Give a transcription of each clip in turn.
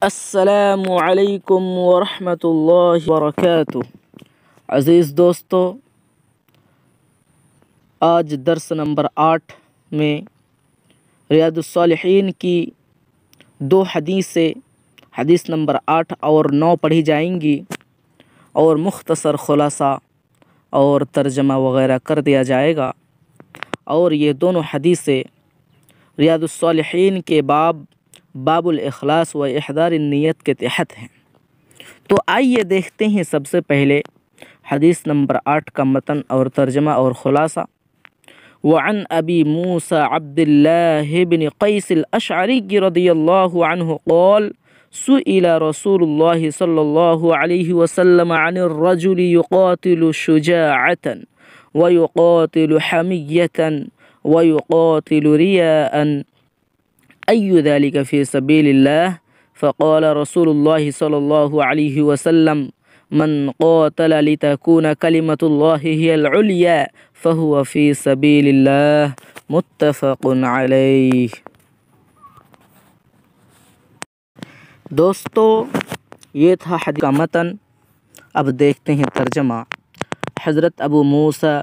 السلام علیکم ورحمۃ اللہ وبرکاتہ۔ عزیز دوستو، آج درس نمبر 8 میں ریاض الصالحین کی 2 حدیثیں حدیث نمبر 8 اور 9 پڑھی جائیں گی اور مختصر خلاصہ اور ترجمہ وغیرہ کر دیا جائے گا، اور یہ دونوں حدیثیں ریاض الصالحین کے باب الاخلاص و احضار النیت کے تحت ہیں۔ تو آئیے دیکھتے ہیں سب سے پہلے حدیث نمبر 8 کا متن اور ترجمہ اور خلاصہ۔ وعن ابی موسیٰ عبد اللہ بن قیس الاشعری رضی اللہ عنہ قال سئل رسول اللہ صلی اللہ علیہ وسلم عن الرجل يقاتل شجاعة ويقاتل حمية ويقاتل رياء أي ذلك في سبيل الله؟ فقال رسول الله صلى الله عليه وسلم من قاتل لتكون كلمة الله هي العليا فهو في سبيل الله متفق علیہ۔ دوستو، یہ تھا حدیث کا متن۔ اب دیکھتے ہیں ترجمہ۔ حضرت ابو موسیٰ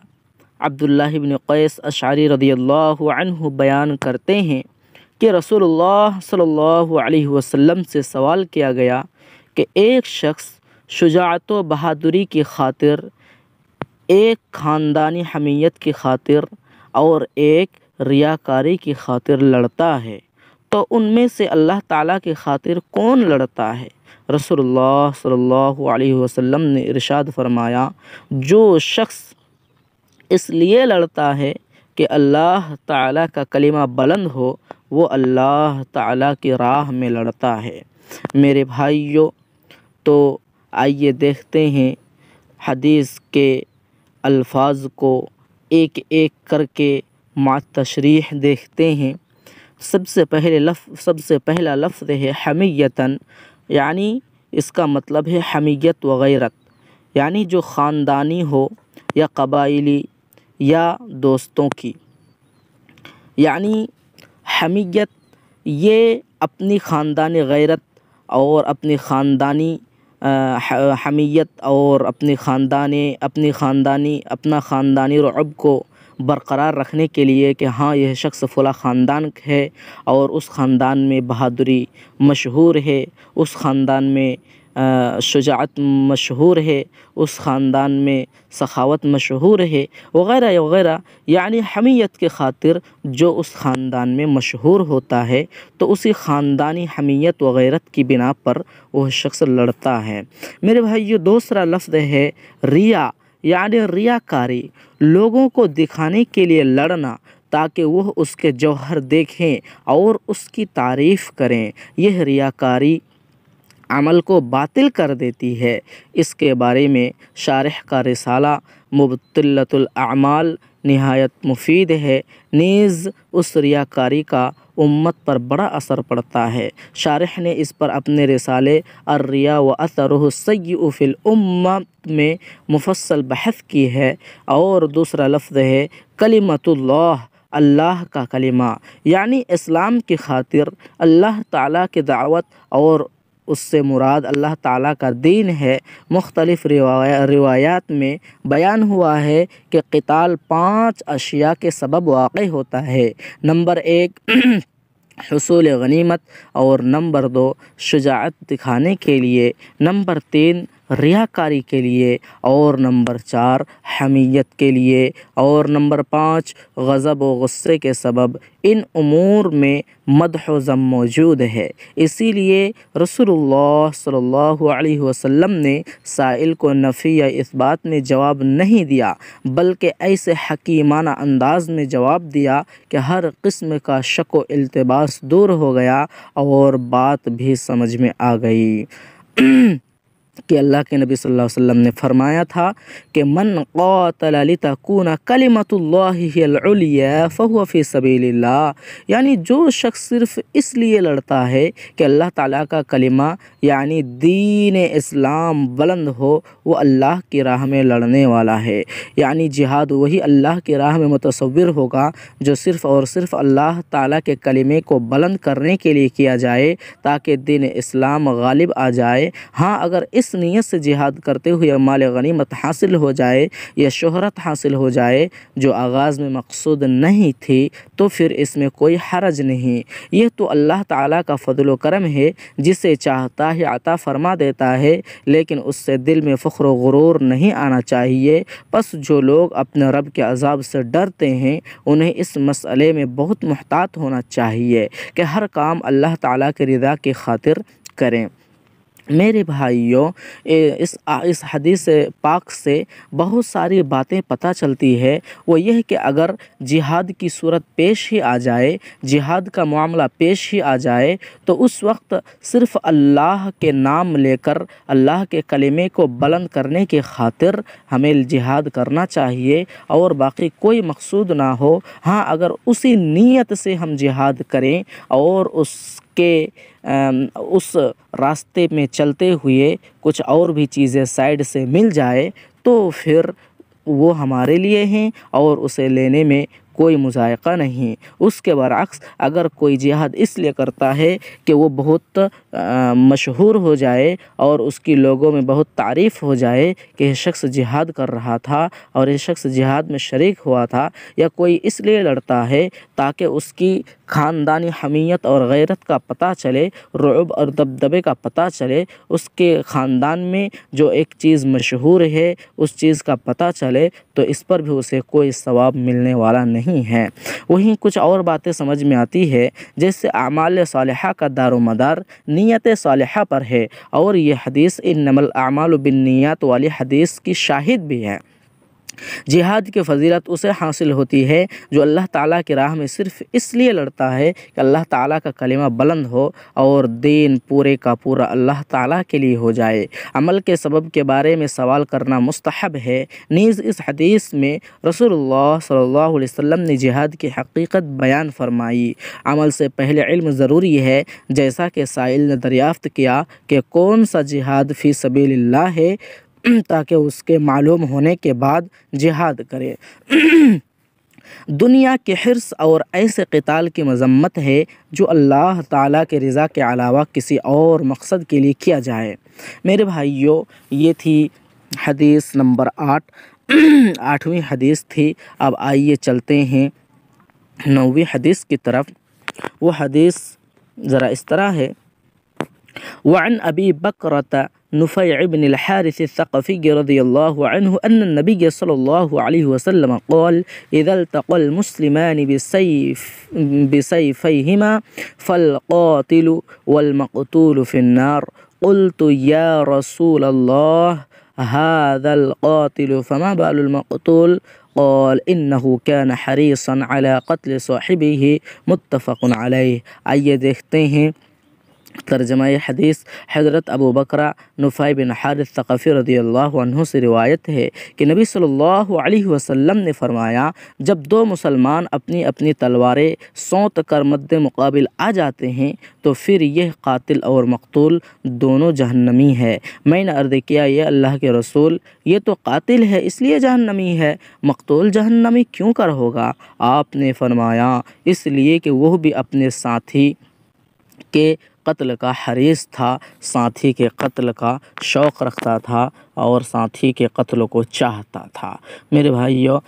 عبداللہ بن قیس اشعری رضی اللہ عنہ بیان کرتے ہیں کہ رسول اللہ صلی اللہ علیہ وسلم سے سوال کیا گیا کہ ایک شخص شجاعت و بہادری کی خاطر، ایک خاندانی حمیت کی خاطر اور ایک ریاکاری کی خاطر لڑتا ہے تو ان میں سے اللہ تعالیٰ کی خاطر کون لڑتا ہے؟ رسول اللہ صلی اللہ علیہ وسلم نے ارشاد فرمایا، جو شخص اس لیے لڑتا ہے کہ اللہ تعالیٰ کا کلمہ بلند ہو، وہ اللہ تعالیٰ کی راہ میں لڑتا ہے۔ میرے بھائیوں، تو آئیے دیکھتے ہیں حدیث کے الفاظ کو ایک ایک کر کے مع تشریح دیکھتے ہیں۔ سب سے پہلا لفظ ہے حمیتاً، یعنی اس کا مطلب ہے حمیت و غیرت، یعنی جو خاندانی ہو یا قبائلی یا دوستوں کی، یعنی حمیت یہ اپنی خاندانی غیرت اور اپنی خاندانی حمیت اور اپنا خاندانی رعب کو برقرار رکھنے کے لیے کہ ہاں یہ شخص فلاں خاندان ہے اور اس خاندان میں بہادری مشہور ہے، اس خاندان میں شجاعت مشہور ہے، اس خاندان میں سخاوت مشہور ہے وغیرہ وغیرہ، یعنی حمیت کی خاطر جو اس خاندان میں مشہور ہوتا ہے تو اسی خاندانی حمیت و غیرت کی بنا پر وہ شخص لڑتا ہے۔ میرے بھائیو، دوسرا لفظ ہے ریا، یعنی ریاکاری، لوگوں کو دکھانے کے لیے لڑنا تاکہ وہ اس کے جوہر دیکھیں اور اس کی تعریف کریں۔ یہ ریاکاری عمل کو باطل کر دیتی ہے۔ اس کے بارے میں شارح کا رسالہ مبطلۃ الاعمال نہایت مفید ہے، نیز اس ریاکاری کا امت پر بڑا اثر پڑتا ہے۔ شارح نے اس پر اپنے رسالے الریا و اثرہ السیء فی الامہ میں مفصل بحث کی ہے۔ اور دوسرا لفظ ہے کلمۃ اللہ، اللہ کا کلمہ، یعنی اسلام کی خاطر اللہ تعالیٰ کی دعوت، اور اس سے مراد اللہ تعالیٰ کا دین ہے۔ مختلف روایات میں بیان ہوا ہے کہ قتال 5 اشیاء کے سبب واقع ہوتا ہے۔ نمبر 1 حصول غنیمت، اور نمبر 2 شجاعت دکھانے کے لیے، نمبر 3 ریاکاری کے لیے، اور نمبر 4 حمیت کے لیے، اور نمبر 5 غضب و غصے کے سبب۔ ان امور میں مدح و ذم موجود ہے، اسی لیے رسول اللہ صلی اللہ علیہ وسلم نے سائل کو نفی یا اثبات میں جواب نہیں دیا، بلکہ ایسے حکیمانہ انداز میں جواب دیا کہ ہر قسم کا شک و التباس دور ہو گیا اور بات بھی سمجھ میں آ گئی۔ کہ اللہ کے نبی صلی اللہ علیہ وسلم نے فرمایا تھا کہ من قاتل لتکون کلمۃ اللہ ہی العلیٰ فہو فی سبیل اللہ، یعنی جو شخص صرف اس لیے لڑتا ہے کہ اللہ تعالیٰ کا کلمہ یعنی دین اسلام بلند ہو، وہ اللہ کی راہ میں لڑنے والا ہے۔ یعنی جہاد وہی اللہ کی راہ میں متصور ہوگا جو صرف اور صرف اللہ تعالیٰ کے کلمے کو بلند کرنے کے لیے کیا جائے تاکہ دین اسلام غالب آ جائے۔ ہاں اگر اس نیت سے جہاد کرتے ہوئے مال غنیمت حاصل ہو جائے یا شہرت حاصل ہو جائے جو آغاز میں مقصود نہیں تھی تو پھر اس میں کوئی حرج نہیں۔ یہ تو اللہ تعالیٰ کا فضل و کرم ہے، جسے چاہتا ہے عطا فرما دیتا ہے، لیکن اس سے دل میں فخر و غرور نہیں آنا چاہیے۔ پس جو لوگ اپنے رب کے عذاب سے ڈرتے ہیں انہیں اس مسئلے میں بہت محتاط ہونا چاہیے کہ ہر کام اللہ تعالیٰ کی رضا کی خاطر کریں۔ میرے بھائیوں، اس حدیث پاک سے بہت ساری باتیں پتہ چلتی ہے۔ وہ یہ کہ اگر جہاد کی صورت پیش ہی آ جائے، جہاد کا معاملہ پیش ہی آ جائے تو اس وقت صرف اللہ کے نام لے کر اللہ کے کلمے کو بلند کرنے کی خاطر ہمیں جہاد کرنا چاہیے اور باقی کوئی مقصود نہ ہو۔ ہاں اگر اسی نیت سے ہم جہاد کریں اور اس راستے میں چلتے ہوئے کچھ اور بھی چیزیں سائڈ سے مل جائے تو پھر وہ ہمارے لیے ہیں اور اسے لینے میں کوئی مضائقہ نہیں۔ اس کے برعکس اگر کوئی جہاد اس لیے کرتا ہے کہ وہ بہت مشہور ہو جائے اور اس کی لوگوں میں بہت تعریف ہو جائے کہ یہ شخص جہاد کر رہا تھا اور یہ شخص جہاد میں شریک ہوا تھا، یا کوئی اس لیے لڑتا ہے تاکہ اس کی خاندانی حمیت اور غیرت کا پتہ چلے، رعب اور دبدبے کا پتہ چلے، اس کے خاندان میں جو ایک چیز مشہور ہے اس چیز کا پتہ چلے، تو اس پر بھی اسے کوئی ثواب ملنے والا نہیں ہے۔ وہیں کچھ اور باتیں سمجھ میں آتی ہے، جیسے اعمال صالحہ کا دار و مدار نیت صالحہ پر ہے، اور یہ حدیث انما الاعمال بالنیات والی حدیث کی شاہد بھی ہے۔ جہاد کی فضیلت اسے حاصل ہوتی ہے جو اللہ تعالیٰ کی راہ میں صرف اس لیے لڑتا ہے کہ اللہ تعالیٰ کا کلمہ بلند ہو اور دین پورے کا پورا اللہ تعالیٰ کے لیے ہو جائے۔ عمل کے سبب کے بارے میں سوال کرنا مستحب ہے۔ نیز اس حدیث میں رسول اللہ صلی اللہ علیہ وسلم نے جہاد کی حقیقت بیان فرمائی۔ عمل سے پہلے علم ضروری ہے، جیسا کہ سائل نے دریافت کیا کہ کون سا جہاد فی سبیل اللہ ہے، تاکہ اس کے معلوم ہونے کے بعد جہاد کرے۔ دنیا کے حرص اور ایسے قتال کی مذمت ہے جو اللہ تعالیٰ کے رضا کے علاوہ کسی اور مقصد کے لیے کیا جائے۔ میرے بھائیوں، یہ تھی حدیث نمبر 8، حدیث تھی۔ اب آئیے چلتے ہیں 9ویں حدیث کی طرف۔ وہ حدیث ذرا اس طرح ہے: وعن ابی بکرۃ نفیع بن الحارث الثقفی رضی اللہ عنہ ان النبی صلی اللہ علیہ وسلم قال اذا التقى المسلمان بسيفيهما فالقاتل والمقتول في النار قلت یا رسول اللہ هذا القاتل فما بال المقتول قال انه كان حريصا على قتل صاحبه متفق علیہ۔ آئیے دیکھتے ہیں ترجمہ حدیث۔ حضرت ابو بکرہ نفیع بن حارث ثقفی رضی اللہ عنہ سے روایت ہے کہ نبی صلی اللہ علیہ وسلم نے فرمایا، جب دو مسلمان اپنی اپنی تلواریں سونت کر مد مقابل آ جاتے ہیں تو پھر یہ قاتل اور مقتول دونوں جہنمی ہے۔ میں نے عرض کیا، یہ اللہ کے رسول، یہ تو قاتل ہے اس لیے جہنمی ہے، مقتول جہنمی کیوں کر ہوگا؟ آپ نے فرمایا، اس لیے کہ وہ بھی اپنے ساتھی کے قتل کا حریص تھا، ساتھی کے قتل کا شوق رکھتا تھا اور ساتھی کے قتل کو چاہتا تھا۔ میرے بھائیوں،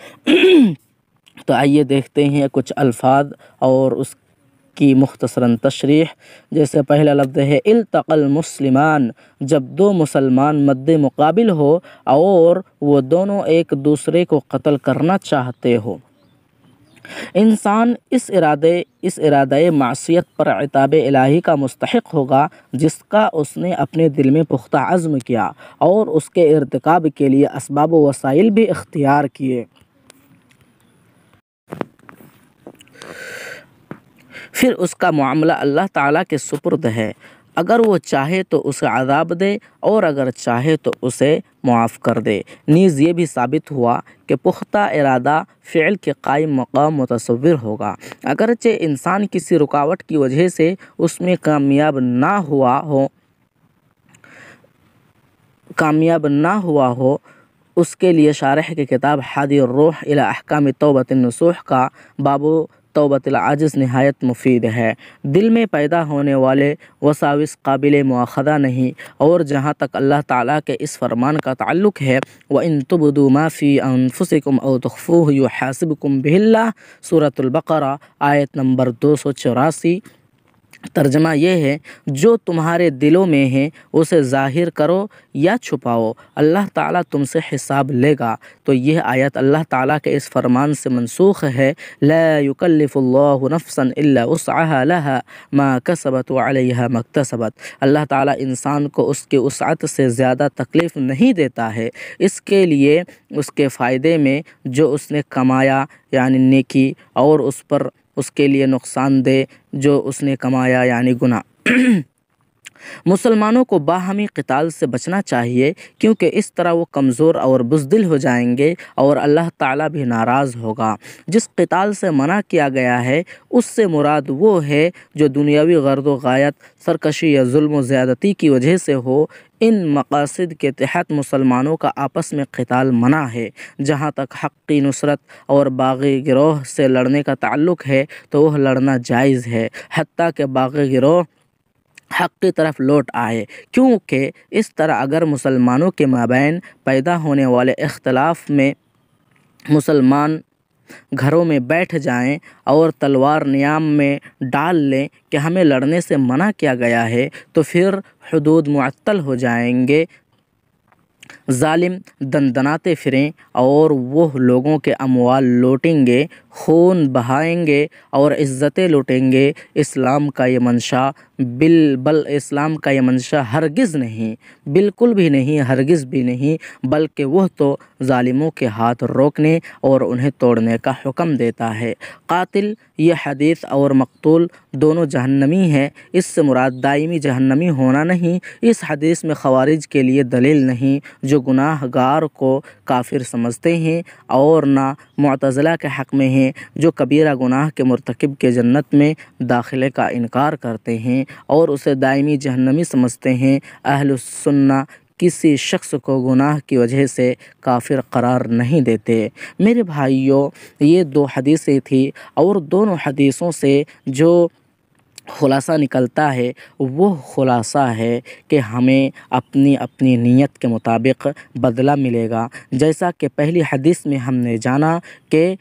تو آئیے دیکھتے ہیں کچھ الفاظ اور اس کی مختصراً تشریح۔ جیسے پہلا لفظ ہے التقى المسلمان، جب دو مسلمان مد مقابل ہو اور وہ دونوں ایک دوسرے کو قتل کرنا چاہتے ہو۔ انسان اس ارادہ معصیت پر عتاب الہی کا مستحق ہوگا جس کا اس نے اپنے دل میں پختہ عزم کیا اور اس کے ارتکاب کے لیے اسباب و وسائل بھی اختیار کیے۔ پھر اس کا معاملہ اللہ تعالیٰ کے سپرد ہے۔ اگر وہ چاہے تو اسے عذاب دے اور اگر چاہے تو اسے معاف کر دے۔ نیز یہ بھی ثابت ہوا کہ پختہ ارادہ فعل کے قائم مقام متصور ہوگا، اگرچہ انسان کسی رکاوٹ کی وجہ سے اس میں کامیاب نہ ہوا ہو۔ اس کے لیے شارح کی کتاب ہادی الروح الی احکام توبۃ النصوح کا باب توبۃ العاجز نہایت مفید ہے۔ دل میں پیدا ہونے والے وساوس قابل مواخذہ نہیں، اور جہاں تک اللہ تعالیٰ کے اس فرمان کا تعلق ہے وَإِن تُبْدُوا مَا فِي أَنفُسِكُمْ أَوْ تُخْفُوهُ يُحَاسِبْكُم بِهِ اللَّهُ سورۃ البقرہ آیت نمبر 284۔ ترجمہ یہ ہے، جو تمہارے دلوں میں ہیں اسے ظاہر کرو یا چھپاؤ، اللہ تعالیٰ تم سے حساب لے گا۔ تو یہ آیت اللہ تعالیٰ کے اس فرمان سے منسوخ ہے، لا یکلف اللہ نفسا الا وسعها لها ما کسبت وعلیہا ما اکتسبت۔ اللہ تعالیٰ انسان کو اس کی وسعت سے زیادہ تکلیف نہیں دیتا ہے، اس کے لیے اس کے فائدے میں جو اس نے کمایا یعنی نیکی، اور اس پر اس کے لیے نقصان دہ جو اس نے کمایا یعنی گناہ۔ مسلمانوں کو باہمی قتال سے بچنا چاہیے، کیونکہ اس طرح وہ کمزور اور بزدل ہو جائیں گے اور اللہ تعالیٰ بھی ناراض ہوگا۔ جس قتال سے منع کیا گیا ہے اس سے مراد وہ ہے جو دنیاوی غرض و غایت، سرکشی یا ظلم و زیادتی کی وجہ سے ہو۔ ان مقاصد کے تحت مسلمانوں کا آپس میں قتال منع ہے۔ جہاں تک حقی نصرت اور باغی گروہ سے لڑنے کا تعلق ہے تو وہ لڑنا جائز ہے، حتیٰ کہ باغی گروہ حق کی طرف لوٹ آئے، کیونکہ اس طرح اگر مسلمانوں کے مابین پیدا ہونے والے اختلاف میں مسلمان گھروں میں بیٹھ جائیں اور تلوار نیام میں ڈال لیں کہ ہمیں لڑنے سے منع کیا گیا ہے، تو پھر حدود معطل ہو جائیں گے، ظالم دندناتے پھریں اور وہ لوگوں کے اموال لوٹیں گے، خون بہائیں گے اور عزتیں لوٹیں گے۔ اسلام کا یہ منشا اسلام کا یہ منشا ہرگز نہیں، بالکل بھی نہیں، ہرگز بھی نہیں، بلکہ وہ تو ظالموں کے ہاتھ روکنے اور انہیں توڑنے کا حکم دیتا ہے۔ قاتل یہ حدیث اور مقتول دونوں جہنمی ہیں، اس سے مراد دائمی جہنمی ہونا نہیں۔ اس حدیث میں خوارج کے لیے دلیل نہیں جو گناہ گار کو کافر سمجھتے ہیں، اور نہ معتزلہ کے حق میں ہیں جو کبیرہ گناہ کے مرتکب کے جنت میں داخلے کا انکار کرتے ہیں اور اسے دائمی جہنمی سمجھتے ہیں۔ اہل السنہ کسی شخص کو گناہ کی وجہ سے کافر قرار نہیں دیتے۔ میرے بھائیوں، یہ 2 حدیثیں تھیں، اور دونوں حدیثوں سے جو خلاصہ نکلتا ہے وہ خلاصہ ہے کہ ہمیں اپنی نیت کے مطابق بدلہ ملے گا۔ جیسا کہ پہلی حدیث میں ہم نے جانا کہ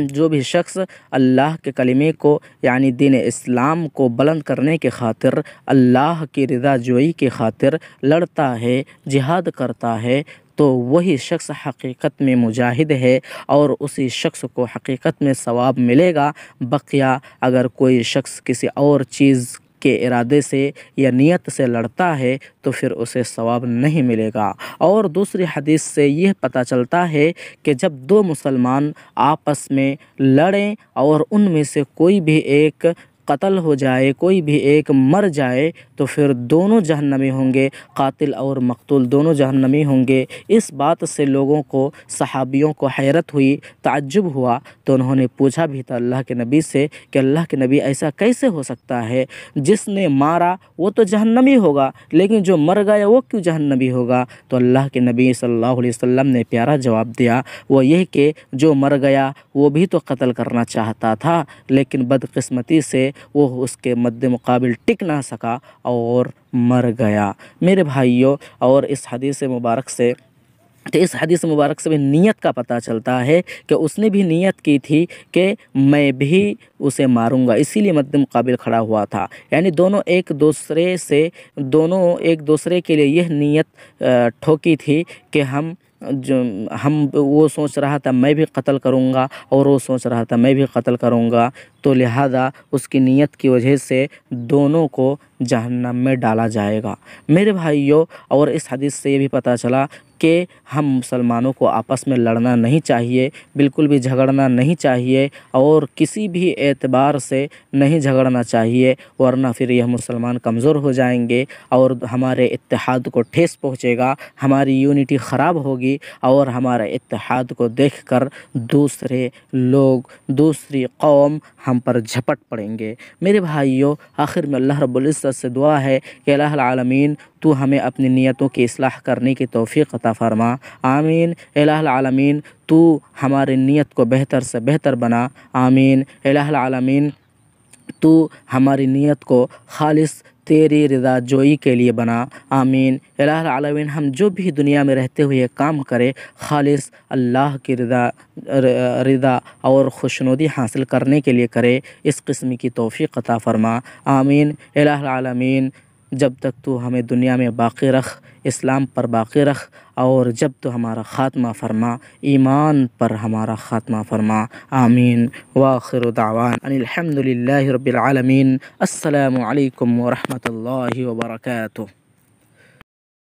جو بھی شخص اللہ کے کلمے کو یعنی دین اسلام کو بلند کرنے کے خاطر، اللہ کی رضا جوئی کی خاطر لڑتا ہے، جہاد کرتا ہے، تو وہی شخص حقیقت میں مجاہد ہے اور اسی شخص کو حقیقت میں ثواب ملے گا۔ بقیہ اگر کوئی شخص کسی اور چیز کے ارادے سے یا نیت سے لڑتا ہے تو پھر اسے ثواب نہیں ملے گا۔ اور دوسری حدیث سے یہ پتہ چلتا ہے کہ جب 2 مسلمان آپس میں لڑیں اور ان میں سے کوئی بھی ایک قتل ہو جائے، کوئی بھی ایک مر جائے، تو پھر دونوں جہنمی ہوں گے، قاتل اور مقتول دونوں جہنمی ہوں گے۔ اس بات سے لوگوں کو، صحابیوں کو حیرت ہوئی، تعجب ہوا، تو انہوں نے پوچھا بھی تھا اللہ کے نبی سے کہ اللہ کے نبی ایسا کیسے ہو سکتا ہے؟ جس نے مارا وہ تو جہنمی ہوگا، لیکن جو مر گیا وہ کیوں جہنمی ہوگا؟ تو اللہ کے نبی صلی اللہ علیہ وسلم نے پیارا جواب دیا، وہ یہ کہ جو مر گیا وہ بھی تو قتل کرنا چاہتا تھا، لیکن بدقسمتی سے وہ اس کے مد مقابل ٹک نہ سکا اور مر گیا۔ میرے بھائیوں، اور اس حدیث مبارک سے بھی نیت کا پتہ چلتا ہے کہ اس نے بھی نیت کی تھی کہ میں بھی اسے ماروں گا، اسی لیے مد مقابل کھڑا ہوا تھا۔ یعنی دونوں ایک دوسرے کے لیے یہ نیت ٹھوکی تھی کہ وہ سوچ رہا تھا میں بھی قتل کروں گا اور وہ سوچ رہا تھا میں بھی قتل کروں گا، تو لہذا اس کی نیت کی وجہ سے دونوں کو جہنم میں ڈالا جائے گا۔ میرے بھائیوں، اور اس حدیث سے یہ بھی پتہ چلا کہ ہم مسلمانوں کو آپس میں لڑنا نہیں چاہیے، بالکل بھی جھگڑنا نہیں چاہیے، اور کسی بھی اعتبار سے نہیں جھگڑنا چاہیے، ورنہ پھر یہ مسلمان کمزور ہو جائیں گے اور ہمارے اتحاد کو ٹھیس پہنچے گا، ہماری یونٹی خراب ہوگی، اور ہمارے اتحاد کو دیکھ کر دوسرے لوگ، دوسری قوم ہم پر جھپٹ پڑیں گے۔ میرے بھائیوں، آخر میں اللہ رب العزت سے دعا ہے کہ الہ العالمین تو ہمیں اپنی نیتوں کی اصلاح کرنے کی توفیق عطا فرما، آمین۔ الہ العالمین تو ہماری نیت کو بہتر سے بہتر بنا، آمین۔ الہ العالمین تو ہماری نیت کو خالص تیری رضا جوئی کے لیے بنا، آمین۔ الہ العالمین ہم جو بھی دنیا میں رہتے ہوئے کام کرے خالص اللہ کی رضا اور خوشنودی حاصل کرنے کے لیے کرے، اس قسم کی توفیق عطا فرما، آمین۔ الہ العالمین جب تک تو ہمیں دنیا میں باقی رکھ، اسلام پر باقی رکھ، اور جب تو ہمارا خاتمہ فرما، ایمان پر ہمارا خاتمہ فرما، آمین۔ وآخر دعوان ان الحمد للہ رب العالمین۔ السلام علیکم ورحمۃ اللہ وبرکاتہ۔